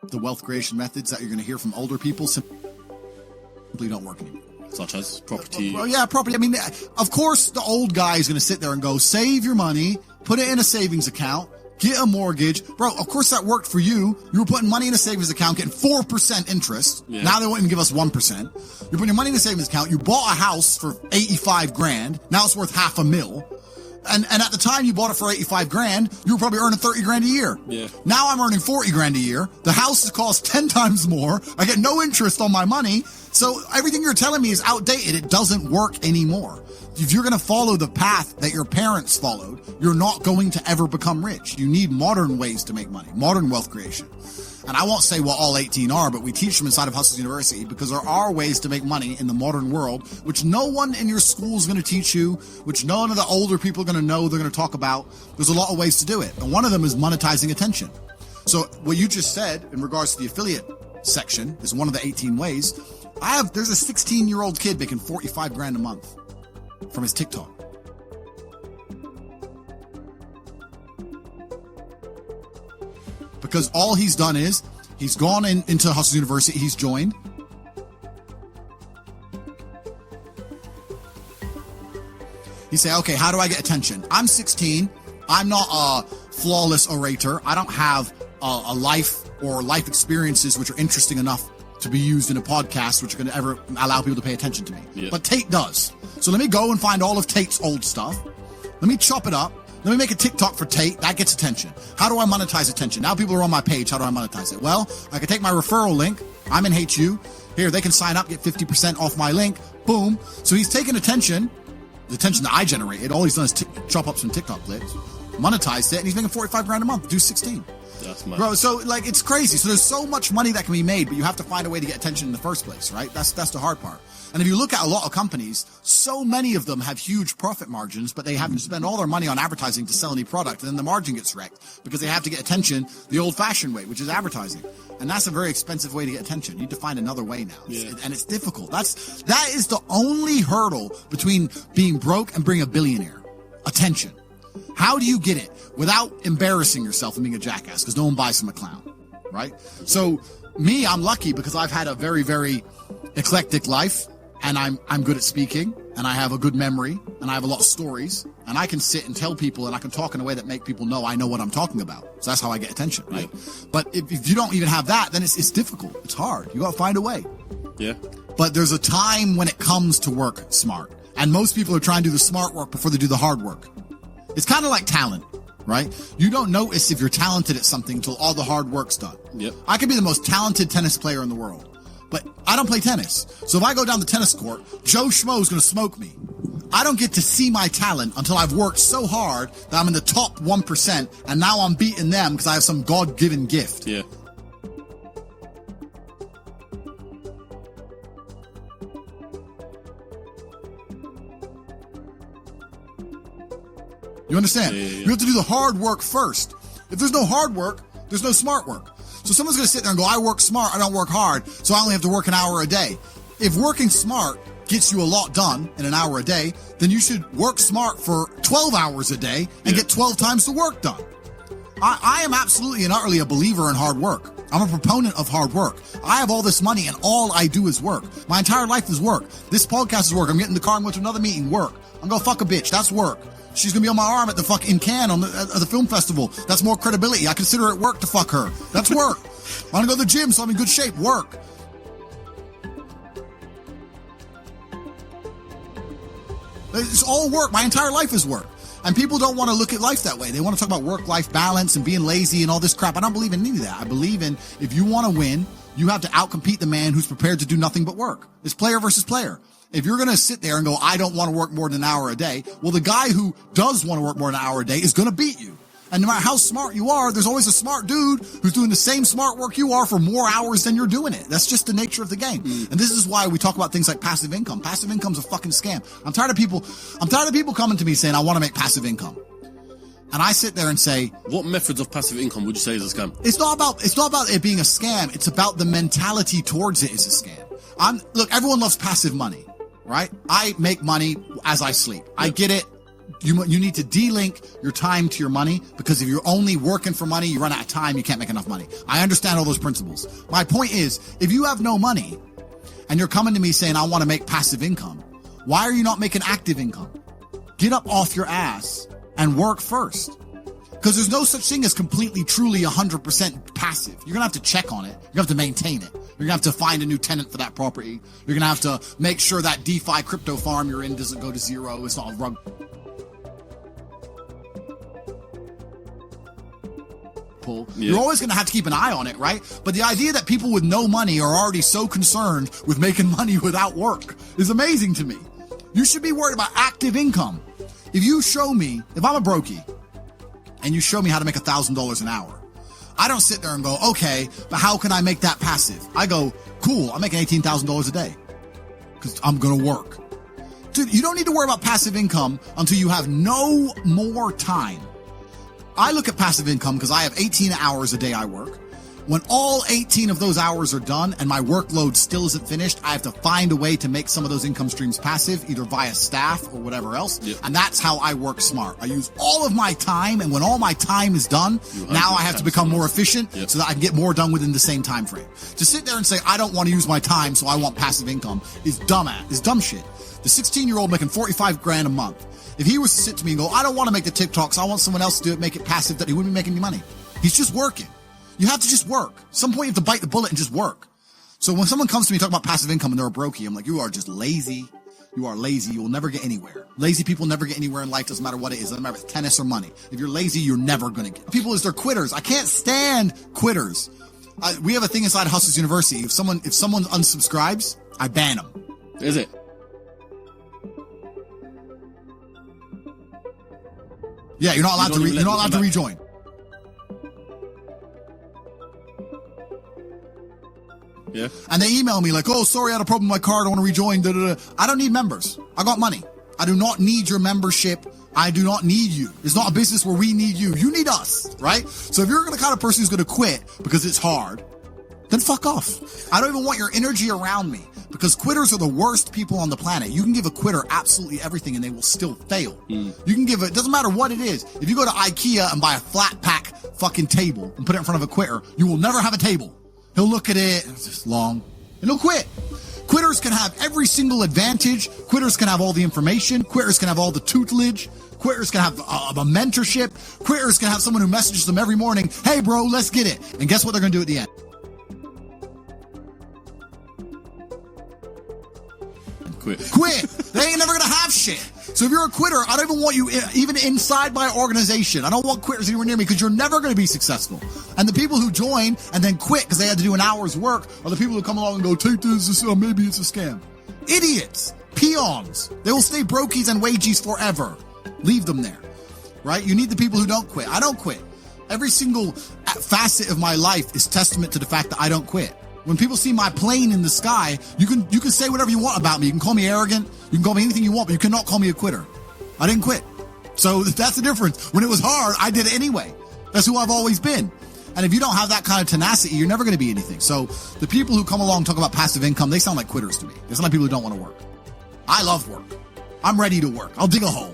The wealth creation methods that you're going to hear from older people simply don't work anymore. Such as property. Well, yeah, property. I mean, of course, the old guy is going to sit there and go, save your money, put it in a savings account, get a mortgage. Bro, of course that worked for you. You were putting money in a savings account, getting 4% interest. Yeah. Now they won't even give us 1%. You're putting your money in a savings account. You bought a house for 85 grand. Now it's worth $500,000. And at the time you bought it for 85 grand, you were probably earning 30 grand a year. Yeah. Now I'm earning 40 grand a year. The house has cost 10 times more. I get no interest on my money. So everything you're telling me is outdated. It doesn't work anymore. If you're going to follow the path that your parents followed, you're not going to ever become rich. You need modern ways to make money, modern wealth creation. And I won't say what all 18 are, but we teach them inside of Hustlers University because there are ways to make money in the modern world, which no one in your school is going to teach you, which none of the older people are going to know, they're going to talk about. There's a lot of ways to do it. And one of them is monetizing attention. So what you just said in regards to the affiliate section is one of the 18 ways. There's a 16-year-old kid making 45 grand a month from his TikTok. Because all he's done is he's gone into Hustlers University, he's joined. He say, okay, how do I get attention? I'm 16. I'm not a flawless orator. I don't have a life or life experiences which are interesting enough to be used in a podcast which are going to ever allow people to pay attention to me. Yeah. But Tate does. So let me go and find all of Tate's old stuff. Let me chop it up. Let me make a TikTok for Tate. That gets attention. How do I monetize attention? Now people are on my page. How do I monetize it? Well, I can take my referral link. I'm in HU. Here, they can sign up, get 50% off my link. Boom. So he's taking attention, the attention that I generated. All he's done is chop up some TikTok clips, monetized it, and he's making 45 grand a month. Do 16. That's mad. Bro, so like it's crazy. So there's so much money that can be made, but you have to find a way to get attention in the first place, right? That's the hard part. And if you look at a lot of companies, so many of them have huge profit margins, but they have to spend all their money on advertising to sell any product, and then the margin gets wrecked because they have to get attention the old-fashioned way, which is advertising. And that's a very expensive way to get attention. You need to find another way now. Yeah. And it's difficult. That is the only hurdle between being broke and being a billionaire. Attention. How do you get it without embarrassing yourself and being a jackass? Because no one buys from a clown, right? So me, I'm lucky because I've had a very, very eclectic life, and I'm good at speaking, and I have a good memory, and I have a lot of stories, and I can sit and tell people, and I can talk in a way that make people know I know what I'm talking about. So that's how I get attention, right? Yeah. But if you don't even have that, then it's difficult. It's hard. You got to find a way. Yeah. But there's a time when it comes to work smart, and most people are trying to do the smart work before they do the hard work. It's kind of like talent, right? You don't notice if you're talented at something until all the hard work's done. Yep. I could be the most talented tennis player in the world, but I don't play tennis. So if I go down the tennis court, Joe Schmo's going to smoke me. I don't get to see my talent until I've worked so hard that I'm in the top 1%, and now I'm beating them because I have some God-given gift. Yeah. You understand? Yeah. You have to do the hard work first. If there's no hard work, there's no smart work. So someone's going to sit there and go, I work smart, I don't work hard, so I only have to work an hour a day. If working smart gets you a lot done in an hour a day, then you should work smart for 12 hours a day and get 12 times the work done. I am absolutely and utterly a believer in hard work. I'm a proponent of hard work. I have all this money and all I do is work. My entire life is work. This podcast is work. I'm getting in the car and going to another meeting, work. I'm going to fuck a bitch. That's work. She's going to be on my arm at the fucking Cannes at the film festival. That's more credibility. I consider it work to fuck her. That's work. I want to go to the gym so I'm in good shape. Work. It's all work. My entire life is work. And people don't want to look at life that way. They want to talk about work-life balance and being lazy and all this crap. I don't believe in any of that. I believe in if you want to win, you have to outcompete the man who's prepared to do nothing but work. It's player versus player. If you're going to sit there and go, I don't want to work more than an hour a day, well, the guy who does want to work more than an hour a day is going to beat you. And no matter how smart you are, there's always a smart dude who's doing the same smart work you are for more hours than you're doing it. That's just the nature of the game. And this is why we talk about things like passive income. Passive income's a fucking scam. I'm tired of people coming to me saying, I want to make passive income. And I sit there and say, what methods of passive income would you say is a scam? It's not about it being a scam. It's about the mentality towards it is a scam. Look, everyone loves passive money, right? I make money as I sleep. I get it You need to de-link your time to your money, because if you're only working for money, you run out of time, you can't make enough money. I understand all those principles. My point is, if you have no money and you're coming to me saying, I want to make passive income, why are you not making active income? Get up off your ass and work first. Because there's no such thing as completely, truly 100% passive. You're going to have to check on it. You're going to have to maintain it. You're going to have to find a new tenant for that property. You're going to have to make sure that DeFi crypto farm you're in doesn't go to zero. It's not a rug pull. Yeah. You're always going to have to keep an eye on it, right? But the idea that people with no money are already so concerned with making money without work is amazing to me. You should be worried about active income. If you show me, if I'm a brokey, and you show me how to make $1,000 an hour, I don't sit there and go, okay, but how can I make that passive? I go, cool, I'm making $18,000 a day because I'm going to work. Dude, you don't need to worry about passive income until you have no more time. I look at passive income because I have 18 hours a day I work. When all 18 of those hours are done and my workload still isn't finished, I have to find a way to make some of those income streams passive, either via staff or whatever else. Yep. And that's how I work smart. I use all of my time, and when all my time is done, now I have to become more efficient so that I can get more done within the same time frame. To sit there and say, I don't want to use my time, so I want passive income is dumb shit. The 16-year-old making 45 grand a month, if he was to sit to me and go, I don't want to make the TikToks, I want someone else to do it, make it passive, that he wouldn't be making any money. He's just working. You have to just work. Some point you have to bite the bullet and just work. So when someone comes to me talking about passive income and they're a brokey, I'm like, you are just lazy. You are lazy. You will never get anywhere. Lazy people never get anywhere in life. Doesn't matter what it is. Doesn't matter if it's tennis or money. If you're lazy, you're never going to get. People is they're quitters. I can't stand quitters. We have a thing inside Hustlers University. If someone unsubscribes, I ban them. Is it? Yeah, you're not allowed to rejoin. Yeah. And they email me like, oh, sorry, I had a problem with my card. I want to rejoin. Da, da, da. I don't need members. I got money. I do not need your membership. I do not need you. It's not a business where we need you. You need us, right? So if you're the kind of person who's going to quit because it's hard, then fuck off. I don't even want your energy around me, because quitters are the worst people on the planet. You can give a quitter absolutely everything and they will still fail. You can give it doesn't matter what it is. If you go to IKEA and buy a flat pack fucking table and put it in front of a quitter, you will never have a table. He'll look at it, it's just long, and he'll quit. Quitters can have every single advantage. Quitters can have all the information. Quitters can have all the tutelage. Quitters can have a mentorship. Quitters can have someone who messages them every morning, hey bro, let's get it. And guess what they're going to do at the end? Quit. They ain't never gonna have shit. So if you're a quitter, I don't even want you even inside my organization. I don't want quitters anywhere near me, because you're never gonna be successful. And the people who join and then quit because they had to do an hour's work are the people who come along and go, take this, maybe it's a scam. Idiots. Peons. They will stay brokies and wagies forever. Leave them there. Right? You need the people who don't quit. I don't quit. Every single facet of my life is testament to the fact that I don't quit. When people see my plane in the sky, you can say whatever you want about me. You can call me arrogant. You can call me anything you want, but you cannot call me a quitter. I didn't quit. So that's the difference. When it was hard, I did it anyway. That's who I've always been. And if you don't have that kind of tenacity, you're never going to be anything. So the people who come along and talk about passive income, they sound like quitters to me. They sound like people who don't want to work. I love work. I'm ready to work. I'll dig a hole.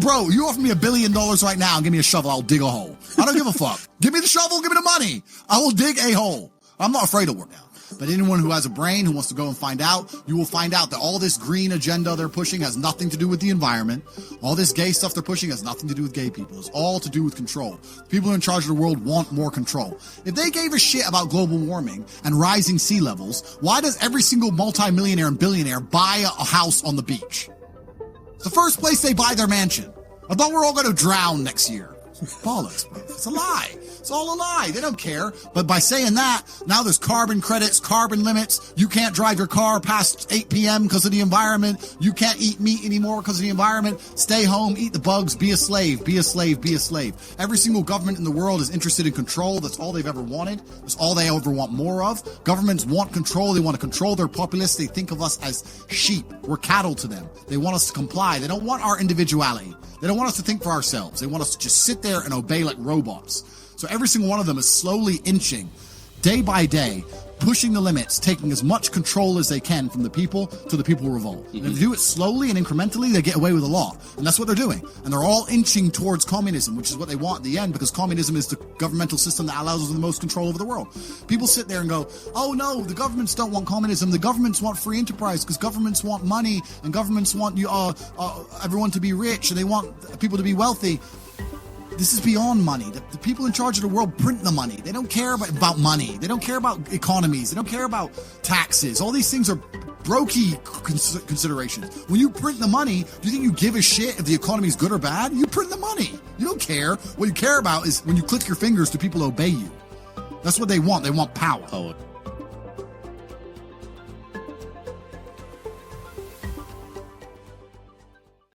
Bro, you offer me $1 billion right now and give me a shovel, I'll dig a hole. I don't give a fuck. Give me the shovel, give me the money. I will dig a hole. I'm not afraid of work now. But anyone who has a brain, who wants to go and find out, you will find out that all this green agenda they're pushing has nothing to do with the environment. All this gay stuff they're pushing has nothing to do with gay people. It's all to do with control. The people who are in charge of the world want more control. If they gave a shit about global warming and rising sea levels, why does every single multimillionaire and billionaire buy a house on the beach? It's the first place they buy their mansion. I thought we're all going to drown next year. Bollocks, bro. It's a lie. It's all a lie. They don't care. But by saying that, now there's carbon credits, carbon limits. You can't drive your car past 8 p.m. because of the environment. You can't eat meat anymore because of the environment. Stay home, eat the bugs, be a slave, be a slave, be a slave. Every single government in the world is interested in control. That's all they've ever wanted. That's all they ever want more of. Governments want control. They want to control their populace. They think of us as sheep. We're cattle to them. They want us to comply. They don't want our individuality. They don't want us to think for ourselves. They want us to just sit there and obey like robots. So every single one of them is slowly inching day by day, pushing the limits, taking as much control as they can from the people till the people revolt. And if they do it slowly and incrementally, they get away with the law. And that's what they're doing. And they're all inching towards communism, which is what they want in the end, because communism is the governmental system that allows them the most control over the world. People sit there and go, oh no, the governments don't want communism. The governments want free enterprise because governments want money and governments want everyone to be rich and they want people to be wealthy. This is beyond money. The people in charge of the world print the money. They don't care about money. They don't care about economies. They don't care about taxes. All these things are brokey considerations. When you print the money, do you think you give a shit if the economy is good or bad? You print the money. You don't care. What you care about is when you click your fingers, do people obey you? That's what they want. They want power.